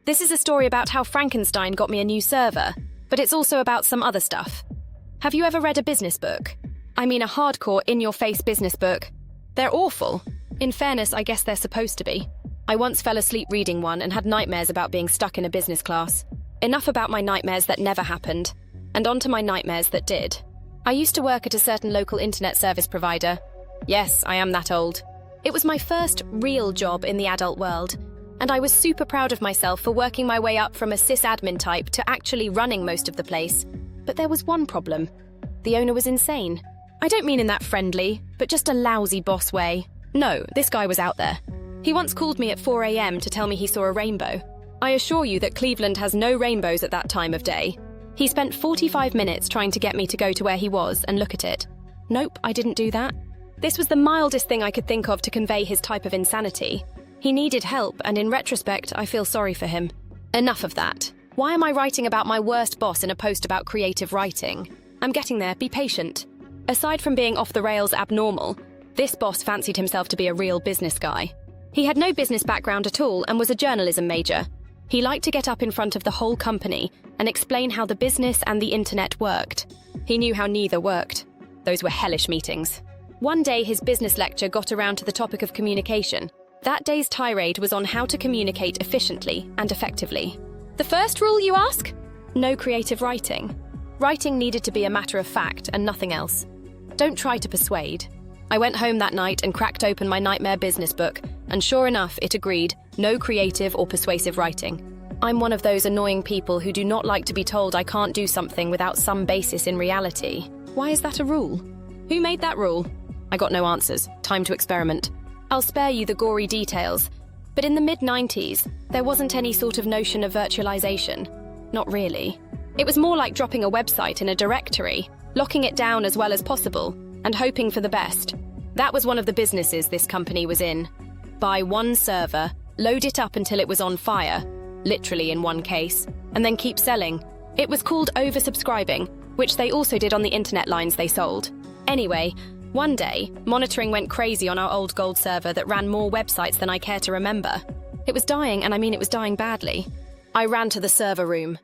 This is a story about how Frankenstein got me a new server, but it's also about some other stuff. Have you ever read a business book? I mean a hardcore, in-your-face business book. They're awful. In fairness, I guess they're supposed to be. I once fell asleep reading one and had nightmares about being stuck in a business class. Enough about my nightmares that never happened, and on to my nightmares that did. I used to work at a certain local internet service provider. Yes, I am that old. It was my first real job in the adult world, and I was super proud of myself for working my way up from a sysadmin type to actually running most of the place. But there was one problem. The owner was insane. I don't mean in that friendly, but just a lousy boss way. No, this guy was out there. He once called me at 4 a.m. to tell me he saw a rainbow. I assure you that Cleveland has no rainbows at that time of day. He spent 45 minutes trying to get me to go to where he was and look at it. Nope, I didn't do that. This was the mildest thing I could think of to convey his type of insanity. He needed help, and in retrospect, I feel sorry for him. Enough of that. Why am I writing about my worst boss in a post about creative writing? I'm getting there, be patient. Aside from being off the rails abnormal, this boss fancied himself to be a real business guy. He had no business background at all and was a journalism major. He liked to get up in front of the whole company and explain how the business and the internet worked. He knew how neither worked. Those were hellish meetings. One day his business lecture got around to the topic of communication. That day's tirade was on how to communicate efficiently and effectively. The first rule, you ask? No creative writing. Writing needed to be a matter of fact and nothing else. Don't try to persuade. I went home that night and cracked open my nightmare business book, and sure enough, it agreed, no creative or persuasive writing. I'm one of those annoying people who do not like to be told I can't do something without some basis in reality. Why is that a rule? Who made that rule? I got no answers. Time to experiment. I'll spare you the gory details, but in the mid-90s, there wasn't any sort of notion of virtualization. Not really. It was more like dropping a website in a directory, locking it down as well as possible, and hoping for the best. That was one of the businesses this company was in. Buy one server, load it up until it was on fire, literally in one case, and then keep selling. It was called oversubscribing, which they also did on the internet lines they sold. Anyway, one day, monitoring went crazy on our old gold server that ran more websites than I care to remember. It was dying, and I mean it was dying badly. I ran to the server room.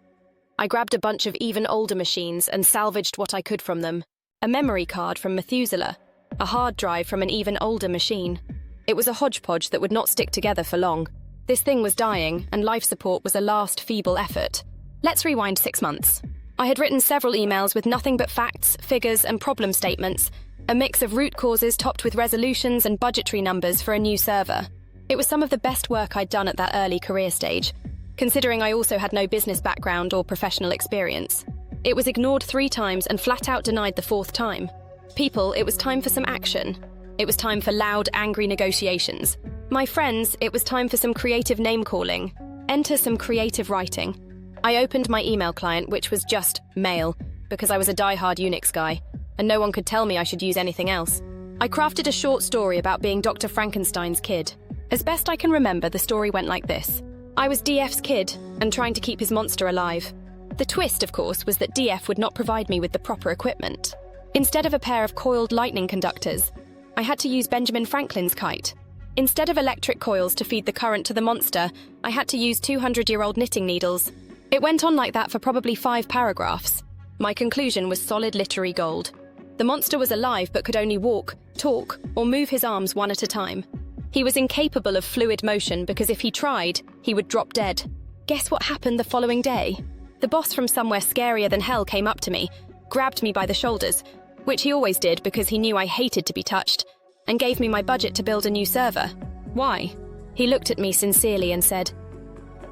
I grabbed a bunch of even older machines and salvaged what I could from them. A memory card from Methuselah, a hard drive from an even older machine. It was a hodgepodge that would not stick together for long. This thing was dying, and life support was a last feeble effort. Let's rewind 6 months. I had written several emails with nothing but facts, figures, and problem statements, a mix of root causes topped with resolutions and budgetary numbers for a new server. It was some of the best work I'd done at that early career stage, considering I also had no business background or professional experience. It was ignored 3 times and flat out denied the 4th time. People, it was time for some action. It was time for loud, angry negotiations. My friends, it was time for some creative name-calling. Enter some creative writing. I opened my email client, which was just mail, because I was a die-hard Unix guy, and no one could tell me I should use anything else. I crafted a short story about being Dr. Frankenstein's kid. As best I can remember, the story went like this. I was DF's kid, and trying to keep his monster alive. The twist, of course, was that DF would not provide me with the proper equipment. Instead of a pair of coiled lightning conductors, I had to use Benjamin Franklin's kite. Instead of electric coils to feed the current to the monster, I had to use 200-year-old knitting needles. It went on like that for probably 5 paragraphs. My conclusion was solid literary gold. The monster was alive but could only walk, talk, or move his arms one at a time. He was incapable of fluid motion because if he tried, he would drop dead. Guess what happened the following day? The boss from somewhere scarier than hell came up to me, grabbed me by the shoulders, which he always did because he knew I hated to be touched, and gave me my budget to build a new server. Why? He looked at me sincerely and said,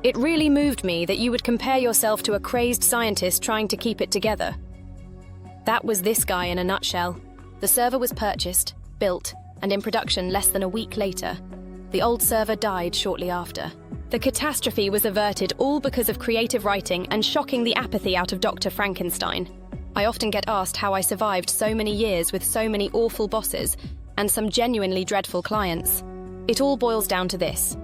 "It really moved me that you would compare yourself to a crazed scientist trying to keep it together." That was this guy in a nutshell. The server was purchased, built, and in production less than a week later. The old server died shortly after. The catastrophe was averted all because of creative writing and shocking the apathy out of Dr. Frankenstein. I often get asked how I survived so many years with so many awful bosses and some genuinely dreadful clients. It all boils down to this.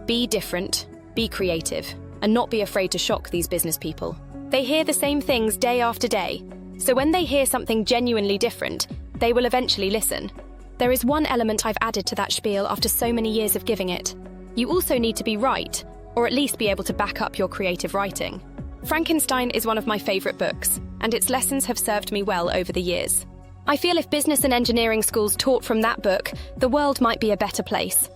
Be different, be creative, and not be afraid to shock these business people. They hear the same things day after day, so when they hear something genuinely different, they will eventually listen. There is one element I've added to that spiel after so many years of giving it. You also need to be right, or at least be able to back up your creative writing. Frankenstein is one of my favorite books, and its lessons have served me well over the years. I feel if business and engineering schools taught from that book, the world might be a better place.